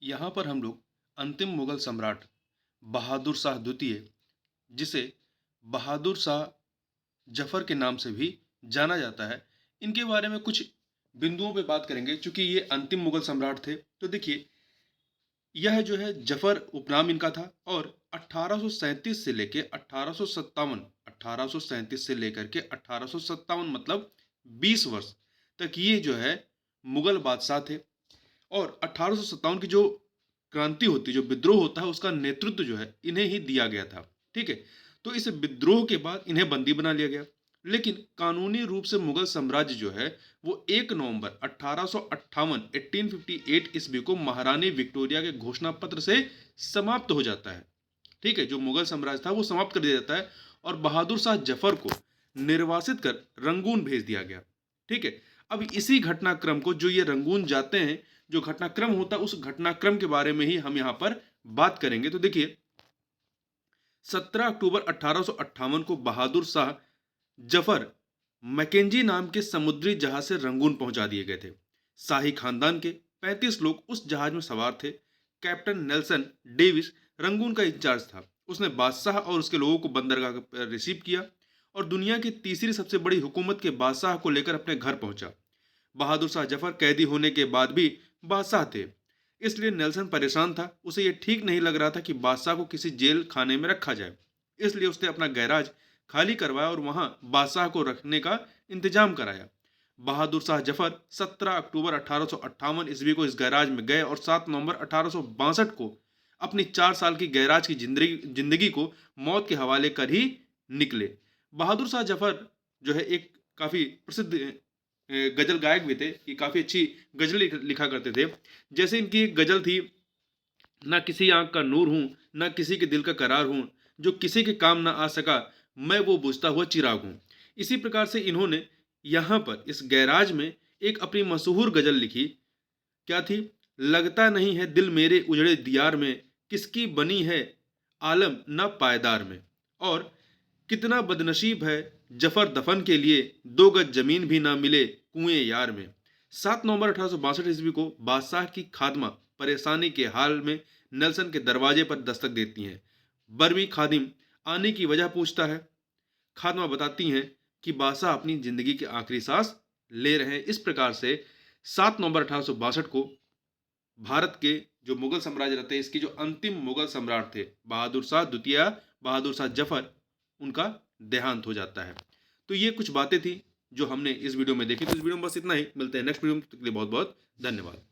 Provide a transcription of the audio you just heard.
यहाँ पर हम लोग अंतिम मुगल सम्राट बहादुर शाह द्वितीय, जिसे बहादुर शाह जफर के नाम से भी जाना जाता है, इनके बारे में कुछ बिंदुओं पे बात करेंगे। चूंकि ये अंतिम मुगल सम्राट थे, तो देखिए, यह जो है जफर उपनाम इनका था। और 1837 से लेके 1837 से लेकर के 1857, मतलब 20 वर्ष तक ये जो है मुगल बादशाह थे। और 1857 की जो क्रांति होती, जो विद्रोह होता है, उसका नेतृत्व जो है इन्हें ही दिया गया था। ठीक है, तो इस विद्रोह के बाद इन्हें बंदी बना लिया गया। लेकिन कानूनी रूप से मुगल साम्राज्य जो है वो 1 नवंबर 1858 ईस्वी को महारानी विक्टोरिया के घोषणा पत्र से समाप्त हो जाता है। ठीक है, जो मुगल साम्राज्य था वो समाप्त कर दिया जाता है और बहादुर शाह जफर को निर्वासित कर रंगून भेज दिया गया। ठीक है, अब इसी घटनाक्रम को, जो ये रंगून जाते हैं, जो घटनाक्रम होता है, उस घटनाक्रम के बारे में ही हम यहाँ पर बात करेंगे। तो देखिए, 17 अक्टूबर 1858 को बहादुर शाह जफर मैकेंजी नाम के समुद्री जहाज से रंगून पहुंचा दिए गए थे। शाही खानदान के 35 लोग उस जहाज में सवार थे। कैप्टन नेल्सन डेविस रंगून का इंचार्ज था। उसने बादशाह और उसके लोगों को बंदरगाह पर रिसीव किया और दुनिया की तीसरी सबसे बड़ी हुकूमत के बादशाह को लेकर अपने घर पहुंचा। बहादुर शाह जफर कैदी होने के बाद भी बादशाह थे, इसलिए नेल्सन परेशान था। उसे यह ठीक नहीं लग रहा था कि बादशाह को किसी जेल खाने में रखा जाए। इसलिए उसने अपना गैराज खाली करवाया और वहां बादशाह को रखने का इंतजाम कराया। बहादुर शाह जफर 17 अक्टूबर 1858 ईस्वी को इस गैराज में गए और 7 नवंबर 1862 को अपनी 4 साल की गैराज की जिंदगी को मौत के हवाले कर ही निकले। बहादुर शाह जफर जो है एक काफी प्रसिद्ध गजल गायक भी थे। कि काफी अच्छी गजल लिखा करते थे। जैसे इनकी एक गजल थी, ना किसी आंख का नूर हूं, ना किसी के दिल का करार हूं, जो किसी के काम ना आ सका, मैं वो बुझता हुआ चिराग हूं। इसी प्रकार से इन्होंने यहाँ पर इस गैराज में एक अपनी मशहूर गजल लिखी। क्या थी? लगता नहीं है दिल मेरे उजड़े दियार में, किसकी बनी है आलम ना पायदार में। और कितना बदनसीब है जफर दफन के लिए, 2 गज जमीन भी ना मिले कुएं यार में। 7 नवंबर 1862 ईस्वी को बादशाह की खादमा परेशानी के हाल में नेल्सन के दरवाजे पर दस्तक देती हैं। बरवी खादिम आने की वजह पूछता है। खादमा बताती हैं कि बादशाह अपनी जिंदगी की आखिरी सांस ले रहे हैं। इस प्रकार से 7 नवंबर 1862 को भारत के जो मुगल साम्राज्य रहते हैं, इसकी जो अंतिम मुगल सम्राट थे बहादुर शाह द्वितीय, बहादुर शाह जफर, उनका देहांत हो जाता है। तो ये कुछ बातें थी जो हमने इस वीडियो में देखी। तो इस वीडियो में बस इतना ही। मिलते हैं नेक्स्ट वीडियो में, तब तक के लिए बहुत बहुत धन्यवाद।